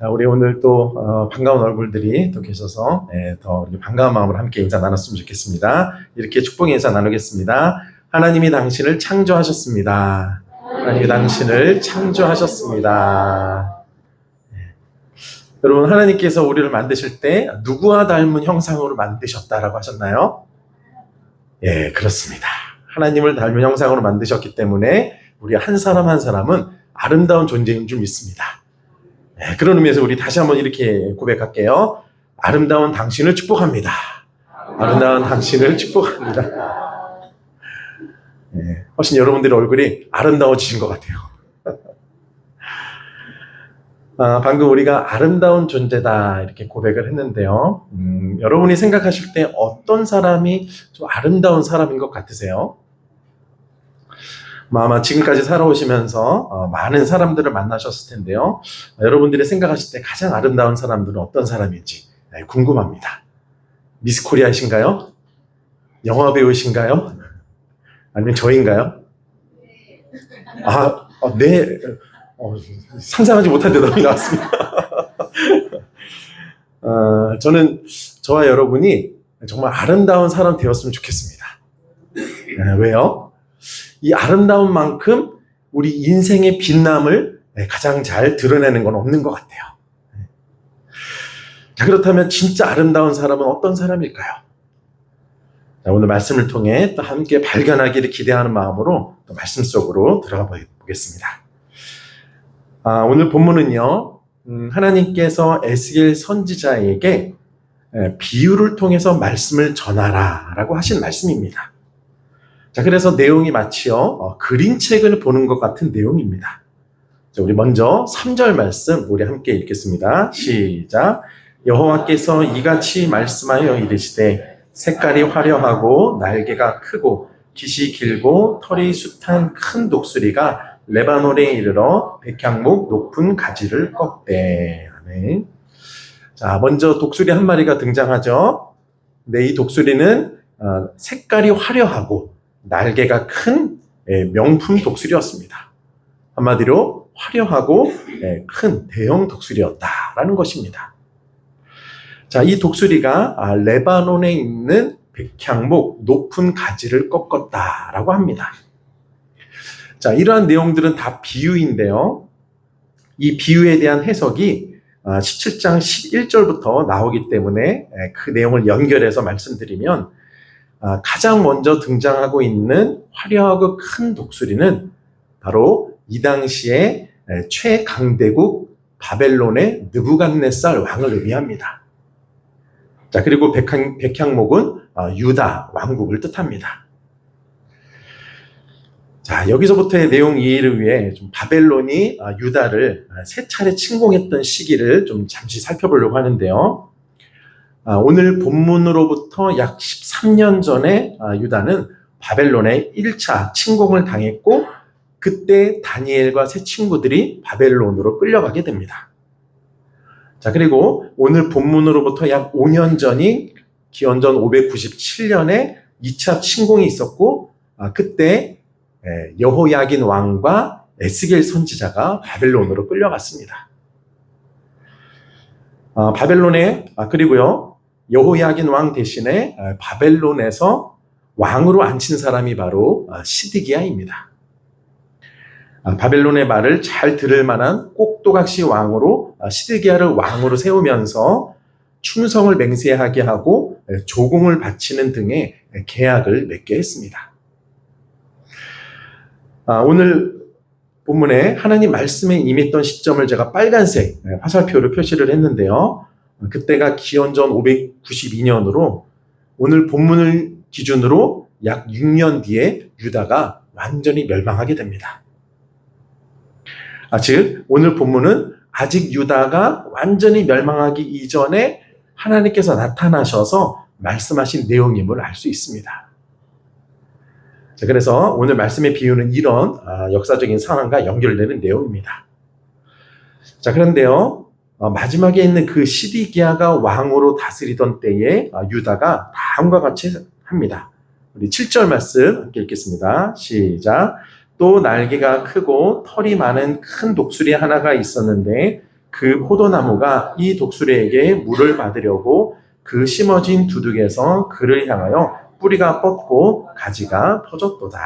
자, 우리 오늘 또 반가운 얼굴들이 또 계셔서 더 이렇게 반가운 마음으로 함께 인사 나눴으면 좋겠습니다. 이렇게 축복의 인사 나누겠습니다. 하나님이 당신을 창조하셨습니다. 하나님이 당신을 창조하셨습니다. 여러분, 하나님께서 우리를 만드실 때 누구와 닮은 형상으로 만드셨다라고 하셨나요? 예, 그렇습니다. 하나님을 닮은 형상으로 만드셨기 때문에 우리 한 사람 한 사람은 아름다운 존재인 줄 믿습니다. 네, 그런 의미에서 우리 다시 한번 이렇게 고백할게요. 아름다운 당신을 축복합니다. 아름다운 당신을 축복합니다. 네, 훨씬 여러분들의 얼굴이 아름다워지신 것 같아요. 방금 우리가 아름다운 존재다 이렇게 고백을 했는데요. 여러분이 생각하실 때 어떤 사람이 좀 아름다운 사람인 것 같으세요? 아마 지금까지 살아오시면서 많은 사람들을 만나셨을 텐데요. 여러분들이 생각하실 때 가장 아름다운 사람들은 어떤 사람인지 궁금합니다. 미스 코리아이신가요? 영화 배우신가요? 아니면 저인가요? 네. 상상하지 못한 대답이 나왔습니다. 저는 저와 여러분이 정말 아름다운 사람 되었으면 좋겠습니다. 왜요? 이 아름다운 만큼 우리 인생의 빛남을 가장 잘 드러내는 건 없는 것 같아요. 자, 그렇다면 진짜 아름다운 사람은 어떤 사람일까요? 자, 오늘 말씀을 통해 또 함께 발견하기를 기대하는 마음으로 또 말씀 속으로 들어가 보겠습니다. 오늘 본문은요, 하나님께서 에스겔 선지자에게 비유를 통해서 말씀을 전하라 라고 하신 말씀입니다. 자, 그래서 내용이 마치요, 그림책을 보는 것 같은 내용입니다. 자, 우리 먼저 3절 말씀 우리 함께 읽겠습니다. 시작. 여호와께서 이같이 말씀하여 이르시되 색깔이 화려하고 날개가 크고 깃이 길고 털이 숱한 큰 독수리가 레바논에 이르러 백향목 높은 가지를 꺾되. 아멘. 자, 먼저 독수리 한 마리가 등장하죠. 네, 이 독수리는 색깔이 화려하고 날개가 큰 명품 독수리였습니다. 한마디로 화려하고 큰 대형 독수리였다라는 것입니다. 자, 이 독수리가 레바논에 있는 백향목 높은 가지를 꺾었다라고 합니다. 자, 이러한 내용들은 다 비유인데요. 이 비유에 대한 해석이 17장 11절부터 나오기 때문에 그 내용을 연결해서 말씀드리면, 가장 먼저 등장하고 있는 화려하고 큰 독수리는 바로 이 당시에 최강대국 바벨론의 느부갓네살 왕을 의미합니다. 자, 그리고 백향목은 유다 왕국을 뜻합니다. 자, 여기서부터의 내용 이해를 위해 좀 바벨론이 유다를 3차례 침공했던 시기를 좀 잠시 살펴보려고 하는데요. 오늘 본문으로부터 약 13년 전에 유다는 바벨론의 1차 침공을 당했고, 그때 다니엘과 세 친구들이 바벨론으로 끌려가게 됩니다. 자, 그리고 오늘 본문으로부터 약 5년 전인 기원전 597년에 2차 침공이 있었고, 그때 여호야긴 왕과 에스겔 선지자가 바벨론으로 끌려갔습니다. 그리고요, 여호야긴 왕 대신에 바벨론에서 왕으로 앉힌 사람이 바로 시드기야입니다. 바벨론의 말을 잘 들을 만한 꼭두각시 왕으로 시드기야를 왕으로 세우면서 충성을 맹세하게 하고 조공을 바치는 등의 계약을 맺게 했습니다. 오늘 본문에 하나님 말씀에 임했던 시점을 제가 빨간색 화살표로 표시를 했는데요. 그때가 기원전 592년으로 오늘 본문을 기준으로 약 6년 뒤에 유다가 완전히 멸망하게 됩니다. 즉 오늘 본문은 아직 유다가 완전히 멸망하기 이전에 하나님께서 나타나셔서 말씀하신 내용임을 알 수 있습니다. 자, 그래서 오늘 말씀의 비유는 이런 역사적인 상황과 연결되는 내용입니다. 자, 그런데요, 마지막에 있는 그 시드기야가 왕으로 다스리던 때에 유다가 다음과 같이 합니다. 우리 7절 말씀 함께 읽겠습니다. 시작. 또 날개가 크고 털이 많은 큰 독수리 하나가 있었는데 그 포도나무가 이 독수리에게 물을 받으려고 그 심어진 두둑에서 그를 향하여 뿌리가 뻗고 가지가 퍼졌도다.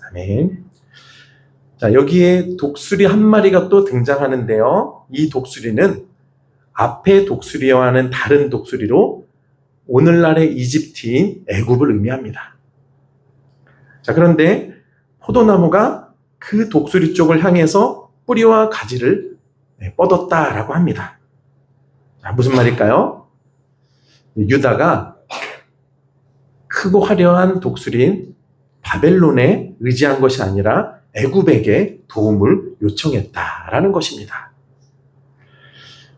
아멘. 자, 여기에 독수리 한 마리가 또 등장하는데요. 이 독수리는 앞의 독수리와는 다른 독수리로 오늘날의 이집트인 애굽을 의미합니다. 자, 그런데 포도나무가 그 독수리 쪽을 향해서 뿌리와 가지를 뻗었다라고 합니다. 자, 무슨 말일까요? 유다가 크고 화려한 독수리인 바벨론에 의지한 것이 아니라 애굽에게 도움을 요청했다라는 것입니다.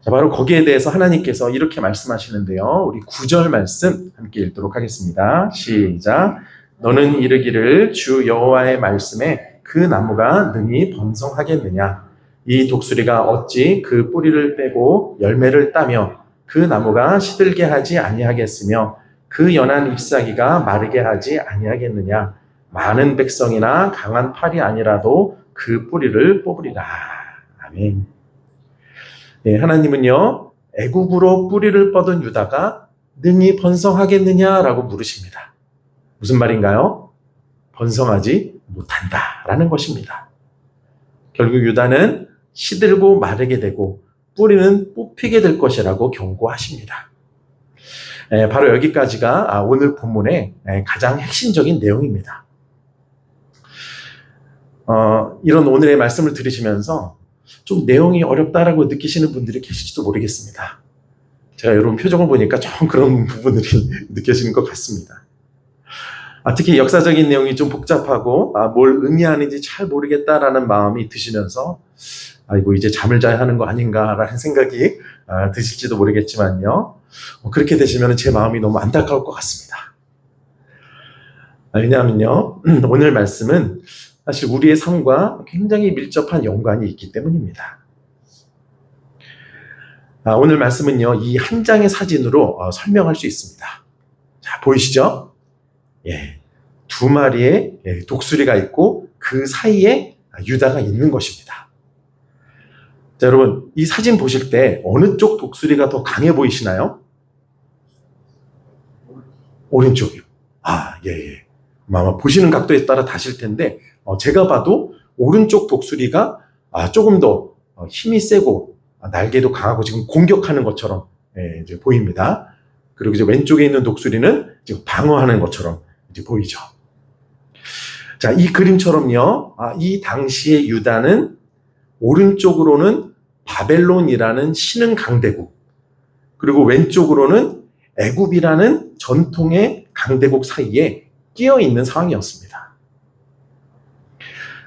자, 바로 거기에 대해서 하나님께서 이렇게 말씀하시는데요. 우리 9절 말씀 함께 읽도록 하겠습니다. 시작. 너는 이르기를 주 여호와의 말씀에 그 나무가 능히 번성하겠느냐? 이 독수리가 어찌 그 뿌리를 빼고 열매를 따며 그 나무가 시들게 하지 아니하겠으며 그 연한 잎사귀가 마르게 하지 아니하겠느냐? 많은 백성이나 강한 팔이 아니라도 그 뿌리를 뽑으리라. 아멘. 네, 하나님은요, 애굽으로 뿌리를 뻗은 유다가 능히 번성하겠느냐라고 물으십니다. 무슨 말인가요? 번성하지 못한다라는 것입니다. 결국 유다는 시들고 마르게 되고 뿌리는 뽑히게 될 것이라고 경고하십니다. 바로 여기까지가 오늘 본문의 가장 핵심적인 내용입니다. 이런 오늘의 말씀을 들으시면서 좀 내용이 어렵다라고 느끼시는 분들이 계실지도 모르겠습니다. 제가 여러분 표정을 보니까 좀 그런 부분들이 느껴지는 것 같습니다. 특히 역사적인 내용이 좀 복잡하고 뭘 의미하는지 잘 모르겠다라는 마음이 드시면서 아이고 이제 잠을 자야 하는 거 아닌가라는 생각이 드실지도 모르겠지만요. 그렇게 되시면 제 마음이 너무 안타까울 것 같습니다. 왜냐하면요, 오늘 말씀은 사실 우리의 삶과 굉장히 밀접한 연관이 있기 때문입니다. 오늘 말씀은요, 이 한 장의 사진으로 설명할 수 있습니다. 자, 보이시죠? 예, 두 마리의 독수리가 있고 그 사이에 유다가 있는 것입니다. 자, 여러분, 이 사진 보실 때 어느 쪽 독수리가 더 강해 보이시나요? 오른쪽이요. 예. 아마 보시는 각도에 따라 다실 텐데 제가 봐도 오른쪽 독수리가 조금 더 힘이 세고 날개도 강하고 지금 공격하는 것처럼 이제 보입니다. 그리고 이제 왼쪽에 있는 독수리는 지금 방어하는 것처럼 이제 보이죠. 자, 이 그림처럼요, 이 당시의 유다는 오른쪽으로는 바벨론이라는 신흥 강대국, 그리고 왼쪽으로는 애굽이라는 전통의 강대국 사이에 끼어 있는 상황이었습니다.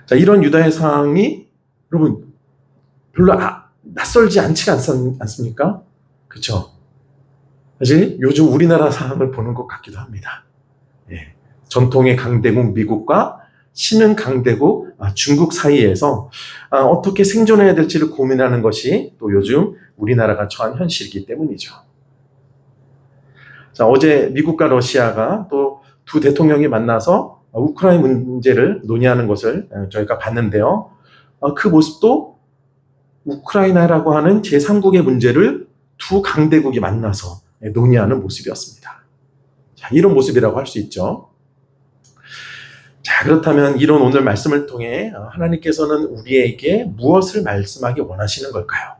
자, 이런 유다의 상황이 여러분 별로 낯설지 않지 않습니까? 그렇죠? 사실 요즘 우리나라 상황을 보는 것 같기도 합니다. 예, 전통의 강대국 미국과 신흥 강대국 중국 사이에서 어떻게 생존해야 될지를 고민하는 것이 또 요즘 우리나라가 처한 현실이기 때문이죠. 자, 어제 미국과 러시아가 또 두 대통령이 만나서 우크라이나 문제를 논의하는 것을 저희가 봤는데요. 그 모습도 우크라이나라고 하는 제3국의 문제를 두 강대국이 만나서 논의하는 모습이었습니다. 자, 이런 모습이라고 할 수 있죠. 자, 그렇다면 이런 오늘 말씀을 통해 하나님께서는 우리에게 무엇을 말씀하기 원하시는 걸까요?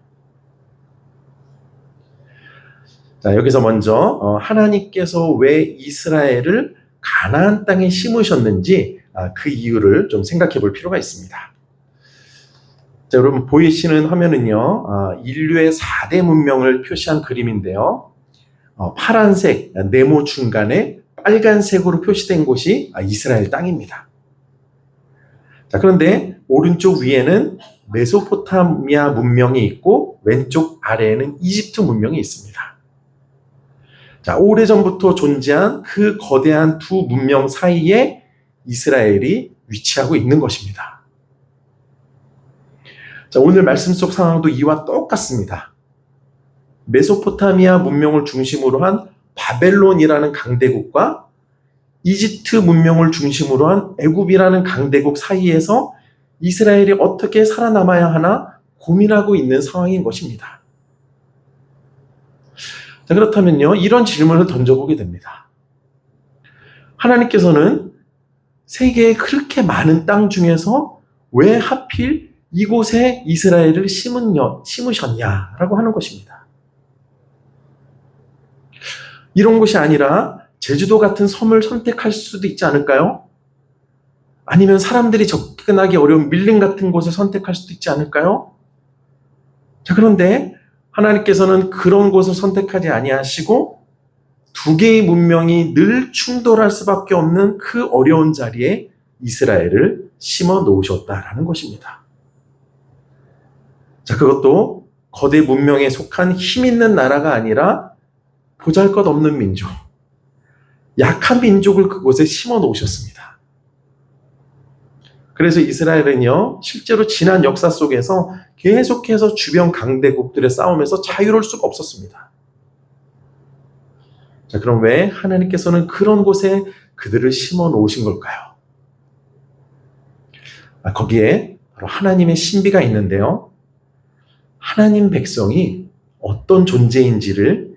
자, 여기서 먼저 하나님께서 왜 이스라엘을 가나안 땅에 심으셨는지 그 이유를 좀 생각해 볼 필요가 있습니다. 자, 여러분 보이시는 화면은요, 인류의 4대 문명을 표시한 그림인데요. 파란색 네모 중간에 빨간색으로 표시된 곳이 이스라엘 땅입니다. 자, 그런데 오른쪽 위에는 메소포타미아 문명이 있고 왼쪽 아래에는 이집트 문명이 있습니다. 자, 오래전부터 존재한 그 거대한 두 문명 사이에 이스라엘이 위치하고 있는 것입니다. 자, 오늘 말씀 속 상황도 이와 똑같습니다. 메소포타미아 문명을 중심으로 한 바벨론이라는 강대국과 이집트 문명을 중심으로 한 애굽이라는 강대국 사이에서 이스라엘이 어떻게 살아남아야 하나 고민하고 있는 상황인 것입니다. 자, 그렇다면요, 이런 질문을 던져보게 됩니다. 하나님께서는 세계에 그렇게 많은 땅 중에서 왜 하필 이곳에 이스라엘을 심으셨냐라고 하는 것입니다. 이런 곳이 아니라 제주도 같은 섬을 선택할 수도 있지 않을까요? 아니면 사람들이 접근하기 어려운 밀림 같은 곳을 선택할 수도 있지 않을까요? 자, 그런데 하나님께서는 그런 곳을 선택하지 아니하시고 두 개의 문명이 늘 충돌할 수밖에 없는 그 어려운 자리에 이스라엘을 심어 놓으셨다라는 것입니다. 자, 그것도 거대 문명에 속한 힘 있는 나라가 아니라 보잘것없는 민족, 약한 민족을 그곳에 심어 놓으셨습니다. 그래서 이스라엘은요, 실제로 지난 역사 속에서 계속해서 주변 강대국들의 싸움에서 자유로울 수가 없었습니다. 자, 그럼 왜 하나님께서는 그런 곳에 그들을 심어 놓으신 걸까요? 거기에 바로 하나님의 신비가 있는데요. 하나님 백성이 어떤 존재인지를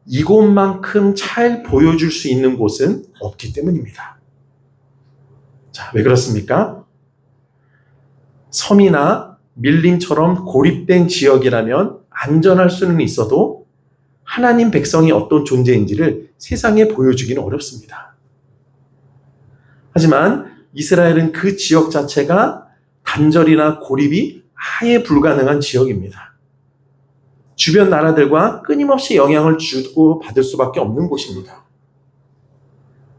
이곳만큼 잘 보여줄 수 있는 곳은 없기 때문입니다. 자, 왜 그렇습니까? 섬이나 밀림처럼 고립된 지역이라면 안전할 수는 있어도 하나님 백성이 어떤 존재인지를 세상에 보여주기는 어렵습니다. 하지만 이스라엘은 그 지역 자체가 단절이나 고립이 아예 불가능한 지역입니다. 주변 나라들과 끊임없이 영향을 주고 받을 수밖에 없는 곳입니다.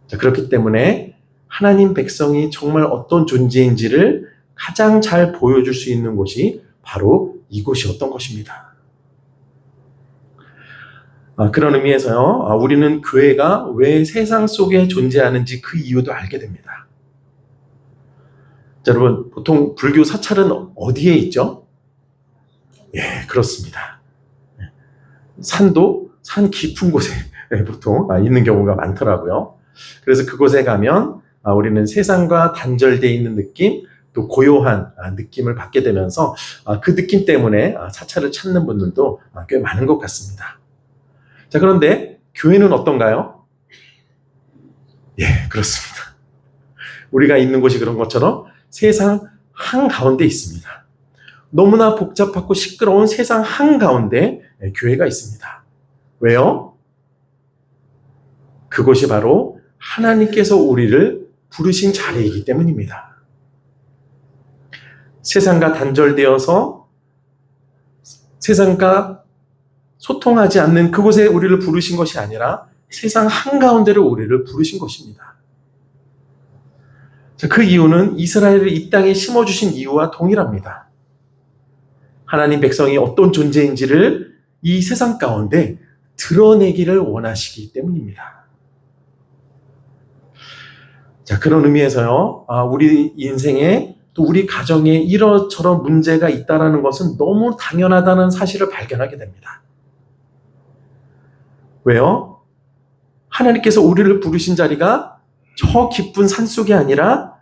자, 그렇기 때문에 하나님 백성이 정말 어떤 존재인지를 가장 잘 보여줄 수 있는 곳이 바로 이곳이었던 것입니다. 그런 의미에서요, 우리는 교회가 왜 세상 속에 존재하는지 그 이유도 알게 됩니다. 자, 여러분, 보통 불교 사찰은 어디에 있죠? 예, 그렇습니다. 산도 산 깊은 곳에 보통 있는 경우가 많더라고요. 그래서 그곳에 가면 우리는 세상과 단절되어 있는 느낌, 또 고요한 느낌을 받게 되면서 그 느낌 때문에 사찰을 찾는 분들도 꽤 많은 것 같습니다. 자, 그런데 교회는 어떤가요? 예, 그렇습니다. 우리가 있는 곳이 그런 것처럼 세상 한가운데 있습니다. 너무나 복잡하고 시끄러운 세상 한가운데 교회가 있습니다. 왜요? 그것이 바로 하나님께서 우리를 부르신 자리이기 때문입니다. 세상과 단절되어서 세상과 소통하지 않는 그곳에 우리를 부르신 것이 아니라 세상 한가운데로 우리를 부르신 것입니다. 그 이유는 이스라엘을 이 땅에 심어주신 이유와 동일합니다. 하나님 백성이 어떤 존재인지를 이 세상 가운데 드러내기를 원하시기 때문입니다. 자, 그런 의미에서요, 우리 인생에 또 우리 가정에 이러저런 문제가 있다는 것은 너무 당연하다는 사실을 발견하게 됩니다. 왜요? 하나님께서 우리를 부르신 자리가 저 깊은 산속이 아니라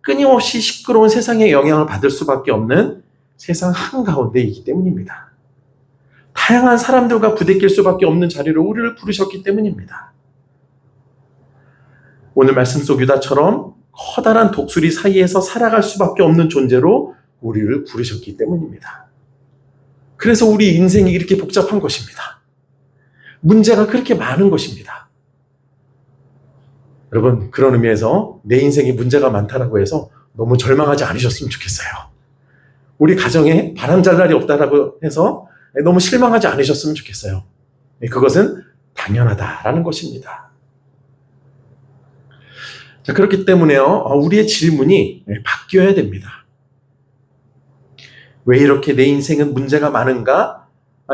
끊임없이 시끄러운 세상의 영향을 받을 수밖에 없는 세상 한가운데이기 때문입니다. 다양한 사람들과 부대낄 수밖에 없는 자리로 우리를 부르셨기 때문입니다. 오늘 말씀 속 유다처럼 커다란 독수리 사이에서 살아갈 수밖에 없는 존재로 우리를 부르셨기 때문입니다. 그래서 우리 인생이 이렇게 복잡한 것입니다. 문제가 그렇게 많은 것입니다. 여러분, 그런 의미에서 내 인생에 문제가 많다라고 해서 너무 절망하지 않으셨으면 좋겠어요. 우리 가정에 바람 잘 날이 없다라고 해서 너무 실망하지 않으셨으면 좋겠어요. 그것은 당연하다라는 것입니다. 자, 그렇기 때문에요, 우리의 질문이 바뀌어야 됩니다. 왜 이렇게 내 인생은 문제가 많은가?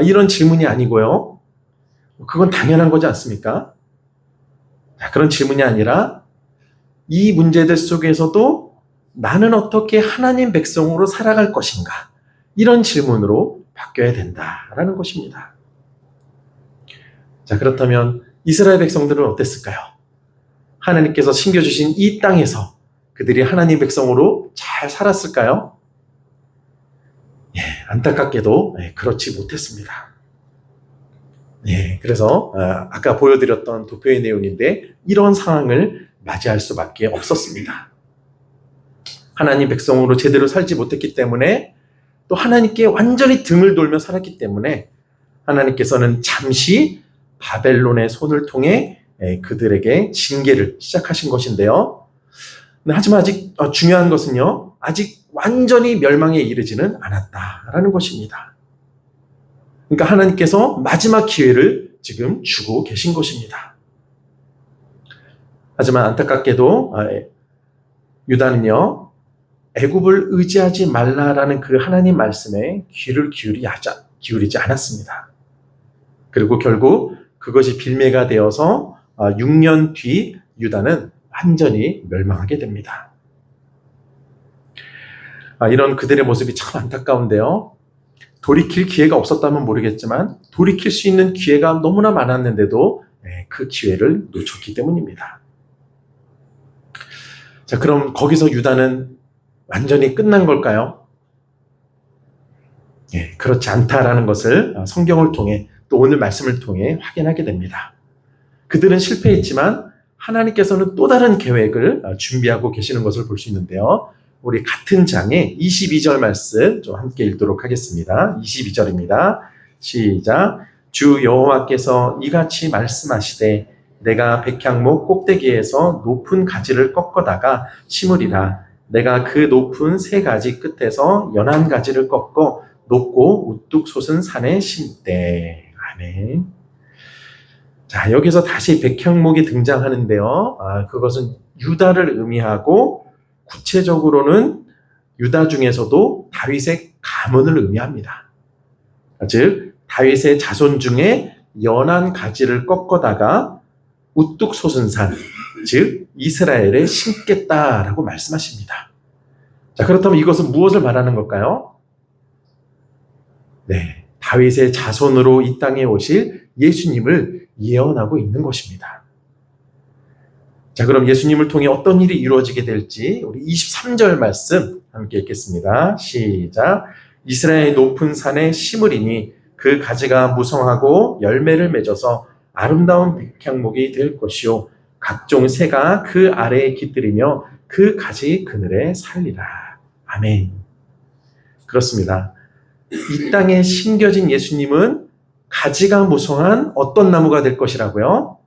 이런 질문이 아니고요. 그건 당연한 거지 않습니까? 그런 질문이 아니라 이 문제들 속에서도 나는 어떻게 하나님 백성으로 살아갈 것인가? 이런 질문으로 바뀌어야 된다라는 것입니다. 자, 그렇다면 이스라엘 백성들은 어땠을까요? 하나님께서 심겨주신 이 땅에서 그들이 하나님 백성으로 잘 살았을까요? 예, 안타깝게도 그렇지 못했습니다. 그래서 아까 보여드렸던 도표의 내용인데 이런 상황을 맞이할 수밖에 없었습니다. 하나님 백성으로 제대로 살지 못했기 때문에 또 하나님께 완전히 등을 돌며 살았기 때문에 하나님께서는 잠시 바벨론의 손을 통해 그들에게 징계를 시작하신 것인데요. 하지만 아직 중요한 것은요, 아직 완전히 멸망에 이르지는 않았다라는 것입니다. 그러니까 하나님께서 마지막 기회를 지금 주고 계신 것입니다. 하지만 안타깝게도 유다는요, 애굽을 의지하지 말라라는 그 하나님 말씀에 귀를 기울이지 않았습니다. 그리고 결국 그것이 빌미가 되어서 6년 뒤 유다는 완전히 멸망하게 됩니다. 이런 그들의 모습이 참 안타까운데요. 돌이킬 기회가 없었다면 모르겠지만 돌이킬 수 있는 기회가 너무나 많았는데도 그 기회를 놓쳤기 때문입니다. 자, 그럼 거기서 유다는 완전히 끝난 걸까요? 그렇지 않다라는 것을 성경을 통해 또 오늘 말씀을 통해 확인하게 됩니다. 그들은 실패했지만 하나님께서는 또 다른 계획을 준비하고 계시는 것을 볼 수 있는데요. 우리 같은 장에 22절 말씀 좀 함께 읽도록 하겠습니다. 22절입니다. 시작. 주 여호와께서 이같이 말씀하시되 내가 백향목 꼭대기에서 높은 가지를 꺾어다가 심으리라. 내가 그 높은 세 가지 끝에서 연한 가지를 꺾어 높고 우뚝 솟은 산에 심되. 아멘. 자, 여기서 다시 백향목이 등장하는데요. 그것은 유다를 의미하고 구체적으로는 유다 중에서도 다윗의 가문을 의미합니다. 즉 다윗의 자손 중에 연한 가지를 꺾어다가 우뚝 솟은 산, 즉 이스라엘에 심겠다라고 말씀하십니다. 자, 그렇다면 이것은 무엇을 말하는 걸까요? 다윗의 자손으로 이 땅에 오실 예수님을 예언하고 있는 것입니다. 자, 그럼 예수님을 통해 어떤 일이 이루어지게 될지 우리 23절 말씀 함께 읽겠습니다. 시작. 이스라엘의 높은 산에 심으리니 그 가지가 무성하고 열매를 맺어서 아름다운 백향목이 될 것이요 각종 새가 그 아래에 깃들이며 그 가지 그늘에 살리라. 아멘. 그렇습니다. 이 땅에 심겨진 예수님은 가지가 무성한 어떤 나무가 될 것이라고요?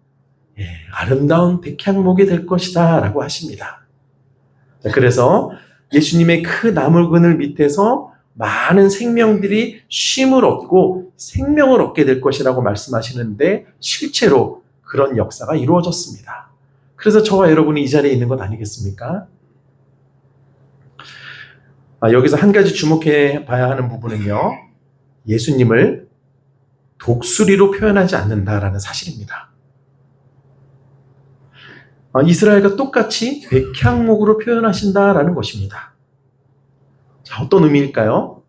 아름다운 백향목이 될 것이다 라고 하십니다. 자, 그래서 예수님의 그 나무 그늘 밑에서 많은 생명들이 쉼을 얻고 생명을 얻게 될 것이라고 말씀하시는데 실제로 그런 역사가 이루어졌습니다. 그래서 저와 여러분이 이 자리에 있는 것 아니겠습니까? 여기서 한 가지 주목해 봐야 하는 부분은요, 예수님을 독수리로 표현하지 않는다라는 사실입니다. 이스라엘과 똑같이 백향목으로 표현하신다라는 것입니다. 자, 어떤 의미일까요?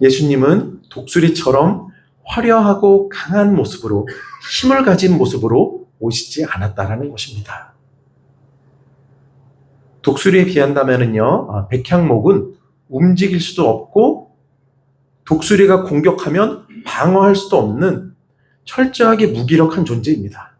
예수님은 독수리처럼 화려하고 강한 모습으로 힘을 가진 모습으로 오시지 않았다라는 것입니다. 독수리에 비한다면은요, 백향목은 움직일 수도 없고 독수리가 공격하면 방어할 수도 없는 철저하게 무기력한 존재입니다.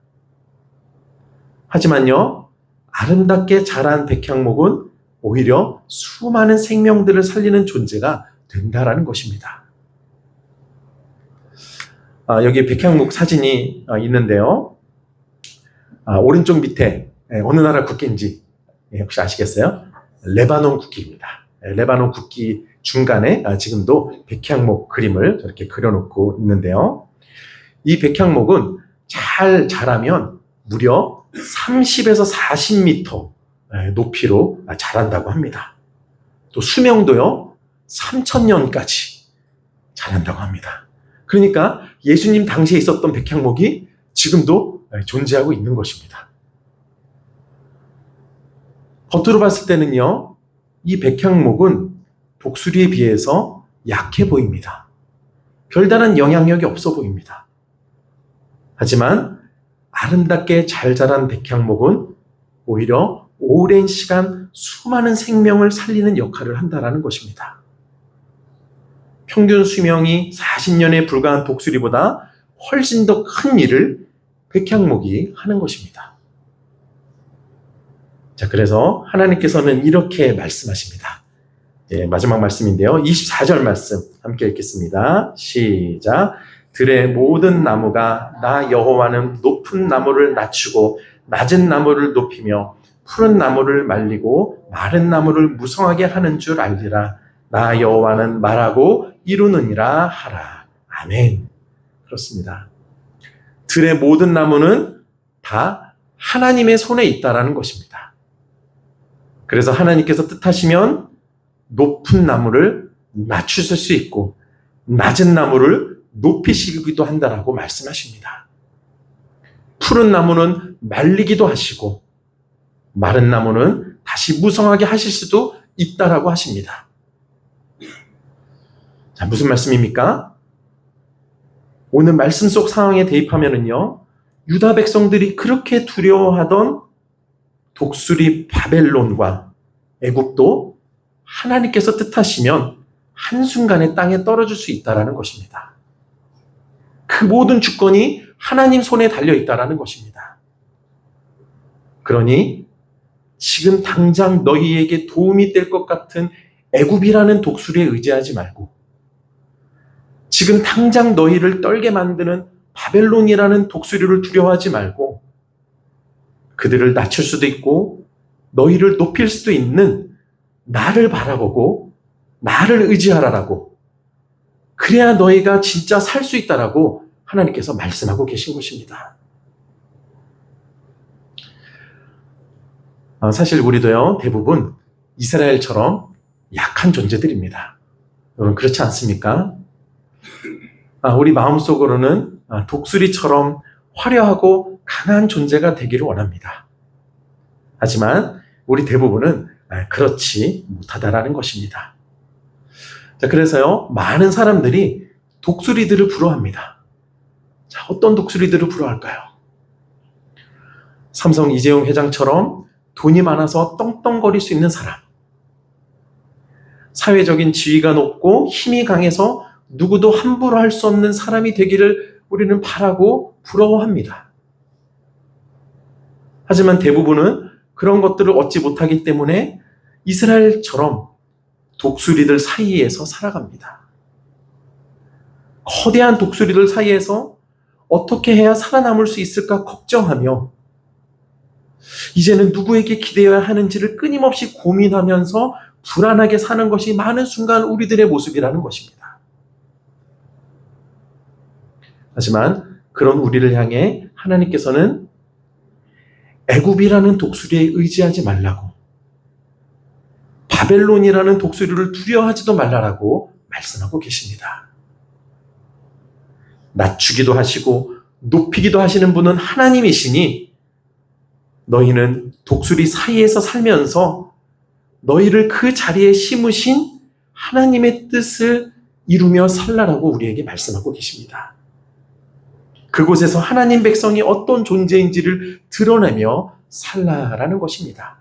하지만요, 아름답게 자란 백향목은 오히려 수많은 생명들을 살리는 존재가 된다라는 것입니다. 여기 백향목 사진이 있는데요. 오른쪽 밑에 어느 나라 국기인지 혹시 아시겠어요? 레바논 국기입니다. 레바논 국기 중간에 지금도 백향목 그림을 저렇게 그려놓고 있는데요. 이 백향목은 잘 자라면 무려 30에서 40m 높이로 자란다고 합니다. 또 수명도요 3000년까지 자란다고 합니다. 그러니까 예수님 당시에 있었던 백향목이 지금도 존재하고 있는 것입니다. 겉으로 봤을 때는요, 이 백향목은 독수리에 비해서 약해 보입니다. 별다른 영향력이 없어 보입니다. 하지만 아름답게 잘 자란 백향목은 오히려 오랜 시간 수많은 생명을 살리는 역할을 한다는 것입니다. 평균 수명이 40년에 불과한 독수리보다 훨씬 더 큰 일을 백향목이 하는 것입니다. 자, 그래서 하나님께서는 이렇게 말씀하십니다. 마지막 말씀인데요. 24절 말씀 함께 읽겠습니다. 시작. 들의 모든 나무가 나 여호와는 높은 나무를 낮추고 낮은 나무를 높이며 푸른 나무를 말리고 마른 나무를 무성하게 하는 줄 알리라. 나 여호와는 말하고 이루느니라 하라. 아멘. 그렇습니다. 들의 모든 나무는 다 하나님의 손에 있다라는 것입니다. 그래서 하나님께서 뜻하시면 높은 나무를 낮추실 수 있고 낮은 나무를 높이시기도 한다라고 말씀하십니다. 푸른 나무는 말리기도 하시고 마른 나무는 다시 무성하게 하실 수도 있다라고 하십니다. 자, 무슨 말씀입니까? 오늘 말씀 속 상황에 대입하면은요, 유다 백성들이 그렇게 두려워하던 독수리 바벨론과 애굽도 하나님께서 뜻하시면 한순간에 땅에 떨어질 수 있다라는 것입니다. 그 모든 주권이 하나님 손에 달려 있다라는 것입니다. 그러니 지금 당장 너희에게 도움이 될 것 같은 애굽이라는 독수리에 의지하지 말고 지금 당장 너희를 떨게 만드는 바벨론이라는 독수리를 두려워하지 말고 그들을 낮출 수도 있고 너희를 높일 수도 있는 나를 바라보고 나를 의지하라라고, 그래야 너희가 진짜 살 수 있다라고 하나님께서 말씀하고 계신 것입니다. 사실 우리도요, 대부분 이스라엘처럼 약한 존재들입니다. 여러분 그렇지 않습니까? 우리 마음속으로는 독수리처럼 화려하고 강한 존재가 되기를 원합니다. 하지만 우리 대부분은 그렇지 못하다라는 것입니다. 자, 그래서요, 많은 사람들이 독수리들을 부러워합니다. 자, 어떤 독수리들을 부러워할까요? 삼성 이재용 회장처럼 돈이 많아서 떵떵거릴 수 있는 사람, 사회적인 지위가 높고 힘이 강해서 누구도 함부로 할 수 없는 사람이 되기를 우리는 바라고 부러워합니다. 하지만 대부분은 그런 것들을 얻지 못하기 때문에 이스라엘처럼 독수리들 사이에서 살아갑니다. 거대한 독수리들 사이에서 어떻게 해야 살아남을 수 있을까 걱정하며 이제는 누구에게 기대어야 하는지를 끊임없이 고민하면서 불안하게 사는 것이 많은 순간 우리들의 모습이라는 것입니다. 하지만 그런 우리를 향해 하나님께서는 애굽이라는 독수리에 의지하지 말라고, 바벨론이라는 독수리를 두려워하지도 말라라고 말씀하고 계십니다. 낮추기도 하시고 높이기도 하시는 분은 하나님이시니 너희는 독수리 사이에서 살면서 너희를 그 자리에 심으신 하나님의 뜻을 이루며 살라라고 우리에게 말씀하고 계십니다. 그곳에서 하나님 백성이 어떤 존재인지를 드러내며 살라라는 것입니다.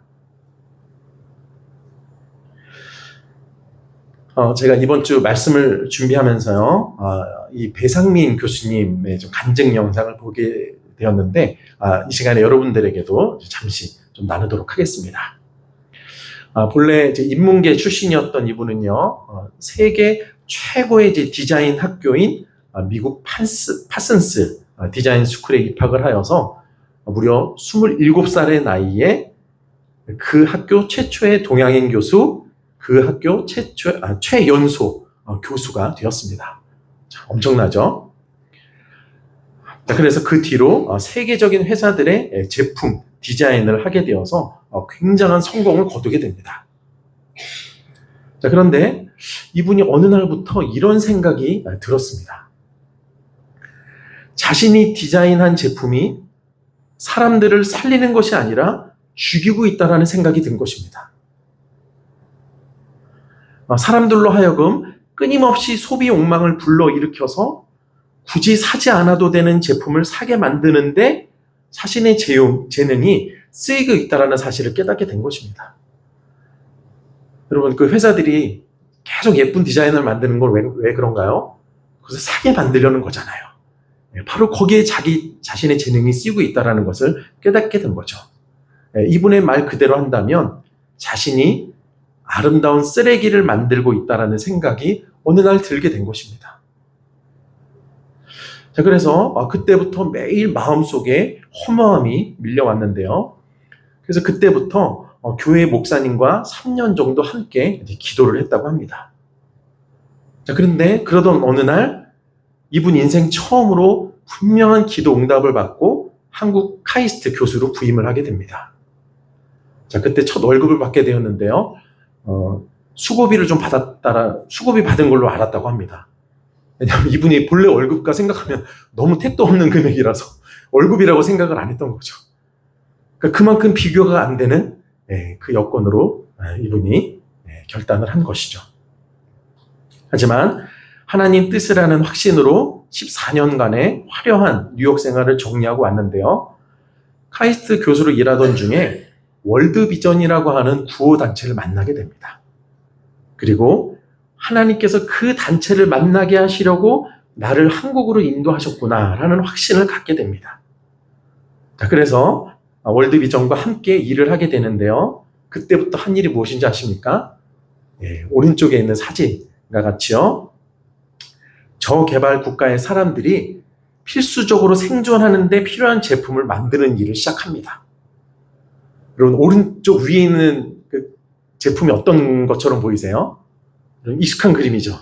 제가 이번 주 말씀을 준비하면서요, 이 배상민 교수님의 좀 간증 영상을 보게 되었는데, 이 시간에 여러분들에게도 잠시 좀 나누도록 하겠습니다. 본래 이제 인문계 출신이었던 이분은요, 세계 최고의 이제 디자인 학교인 미국 파슨스 디자인 스쿨에 입학을 하여서 무려 27살의 나이에 그 학교 최초의 동양인 교수, 그 학교 최연소 교수가 되었습니다. 자, 엄청나죠? 자, 그래서 그 뒤로 세계적인 회사들의 제품 디자인을 하게 되어서 굉장한 성공을 거두게 됩니다. 자, 그런데 이분이 어느 날부터 이런 생각이 들었습니다. 자신이 디자인한 제품이 사람들을 살리는 것이 아니라 죽이고 있다는 생각이 든 것입니다. 사람들로 하여금 끊임없이 소비 욕망을 불러일으켜서 굳이 사지 않아도 되는 제품을 사게 만드는데 자신의 재능이 쓰이고 있다는 사실을 깨닫게 된 것입니다. 여러분, 그 회사들이 계속 예쁜 디자인을 만드는 걸 왜 그런가요? 그것을 사게 만들려는 거잖아요. 바로 거기에 자기 자신의 재능이 쓰이고 있다는 것을 깨닫게 된 거죠. 이분의 말 그대로 한다면 자신이 아름다운 쓰레기를 만들고 있다는 생각이 어느 날 들게 된 것입니다. 자, 그래서 그때부터 매일 마음속에 허무함이 밀려왔는데요. 그래서 그때부터 교회 목사님과 3년 정도 함께 기도를 했다고 합니다. 자, 그런데 그러던 어느 날 이분 인생 처음으로 분명한 기도 응답을 받고 한국 카이스트 교수로 부임을 하게 됩니다. 자, 그때 첫 월급을 받게 되었는데요. 수고비 받은 걸로 알았다고 합니다. 왜냐하면 이분이 본래 월급과 생각하면 너무 택도 없는 금액이라서 월급이라고 생각을 안 했던 거죠. 그러니까 그만큼 비교가 안 되는 그 여건으로 이분이 결단을 한 것이죠. 하지만 하나님 뜻을 아는 확신으로 14년간의 화려한 뉴욕 생활을 정리하고 왔는데요. 카이스트 교수로 일하던 중에 월드비전이라고 하는 구호단체를 만나게 됩니다. 그리고 하나님께서 그 단체를 만나게 하시려고 나를 한국으로 인도하셨구나라는 확신을 갖게 됩니다. 자, 그래서 월드비전과 함께 일을 하게 되는데요. 그때부터 한 일이 무엇인지 아십니까? 오른쪽에 있는 사진과 같이요. 저개발 국가의 사람들이 필수적으로 생존하는 데 필요한 제품을 만드는 일을 시작합니다. 여러분, 오른쪽 위에 있는 그 제품이 어떤 것처럼 보이세요? 익숙한 그림이죠.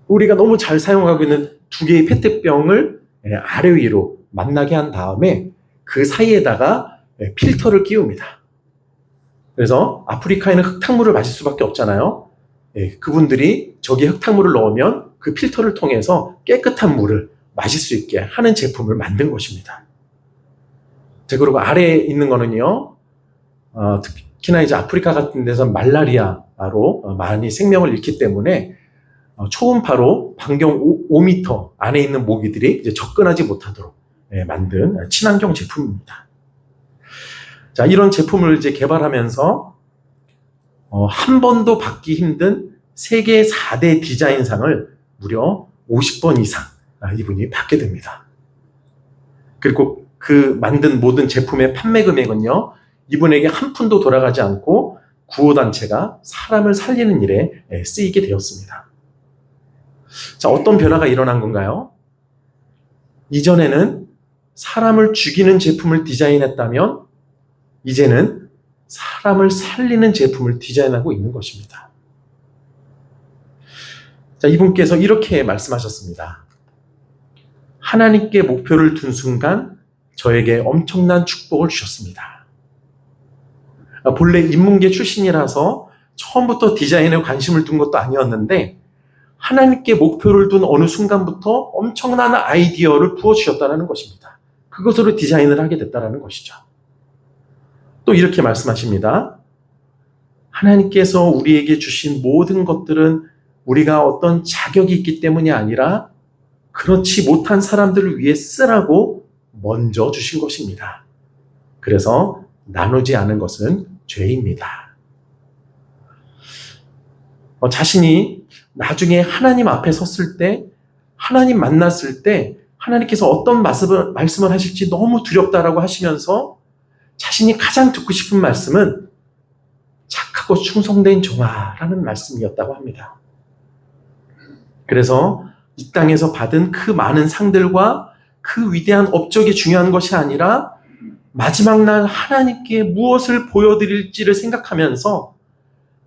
우리가 너무 잘 사용하고 있는 두 개의 페트병을 아래 위로 만나게 한 다음에 그 사이에다가 필터를 끼웁니다. 그래서 아프리카에는 흙탕물을 마실 수밖에 없잖아요. 그분들이 저기에 흙탕물을 넣으면 그 필터를 통해서 깨끗한 물을 마실 수 있게 하는 제품을 만든 것입니다. 자, 그리고 아래에 있는 거는요, 특히나 이제 아프리카 같은 데서 말라리아로 많이 생명을 잃기 때문에 초음파로 반경 5m 안에 있는 모기들이 이제 접근하지 못하도록 만든 친환경 제품입니다. 자, 이런 제품을 이제 개발하면서 한 번도 받기 힘든 세계 4대 디자인상을 무려 50번 이상 이분이 받게 됩니다. 그리고 그 만든 모든 제품의 판매 금액은요, 이분에게 한 푼도 돌아가지 않고 구호단체가 사람을 살리는 일에 쓰이게 되었습니다. 자, 어떤 변화가 일어난 건가요? 이전에는 사람을 죽이는 제품을 디자인했다면 이제는 사람을 살리는 제품을 디자인하고 있는 것입니다. 자, 이분께서 이렇게 말씀하셨습니다. 하나님께 목표를 둔 순간 저에게 엄청난 축복을 주셨습니다. 본래 인문계 출신이라서 처음부터 디자인에 관심을 둔 것도 아니었는데 하나님께 목표를 둔 어느 순간부터 엄청난 아이디어를 부어주셨다는 것입니다. 그것으로 디자인을 하게 됐다는 것이죠. 또 이렇게 말씀하십니다. 하나님께서 우리에게 주신 모든 것들은 우리가 어떤 자격이 있기 때문이 아니라 그렇지 못한 사람들을 위해 쓰라고 먼저 주신 것입니다. 그래서 나누지 않은 것은 죄입니다. 자신이 나중에 하나님 앞에 섰을 때, 하나님 만났을 때 하나님께서 어떤 말씀을 하실지 너무 두렵다라고 하시면서 자신이 가장 듣고 싶은 말씀은 착하고 충성된 종아라는 말씀이었다고 합니다. 그래서 이 땅에서 받은 그 많은 상들과 그 위대한 업적이 중요한 것이 아니라 마지막 날 하나님께 무엇을 보여드릴지를 생각하면서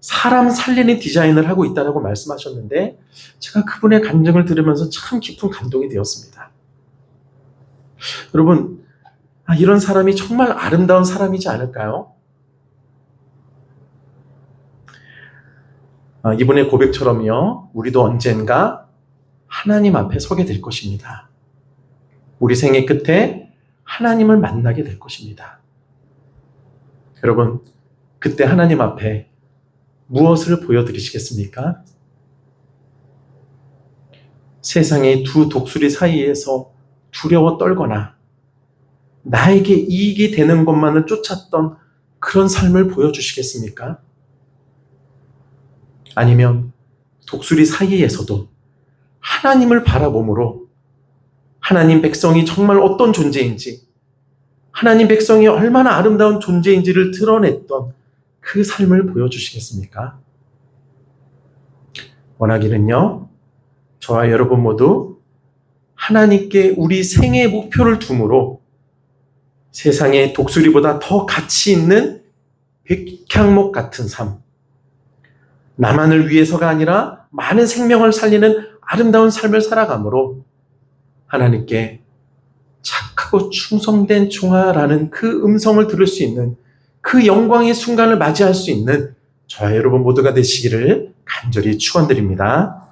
사람 살리는 디자인을 하고 있다고 말씀하셨는데 제가 그분의 간증을 들으면서 참 깊은 감동이 되었습니다. 여러분, 이런 사람이 정말 아름다운 사람이지 않을까요? 이분의 고백처럼요, 우리도 언젠가 하나님 앞에 서게 될 것입니다. 우리 생애 끝에 하나님을 만나게 될 것입니다. 여러분, 그때 하나님 앞에 무엇을 보여드리시겠습니까? 세상의 두 독수리 사이에서 두려워 떨거나 나에게 이익이 되는 것만을 쫓았던 그런 삶을 보여주시겠습니까? 아니면 독수리 사이에서도 하나님을 바라봄으로 하나님 백성이 정말 어떤 존재인지, 하나님 백성이 얼마나 아름다운 존재인지를 드러냈던 그 삶을 보여주시겠습니까? 원하기는요, 저와 여러분 모두 하나님께 우리 생애의 목표를 둠으로 세상에 독수리보다 더 가치 있는 백향목 같은 삶, 나만을 위해서가 아니라 많은 생명을 살리는 아름다운 삶을 살아감으로 하나님께 착하고 충성된 종아라는 그 음성을 들을 수 있는, 그 영광의 순간을 맞이할 수 있는 저와 여러분 모두가 되시기를 간절히 축원드립니다.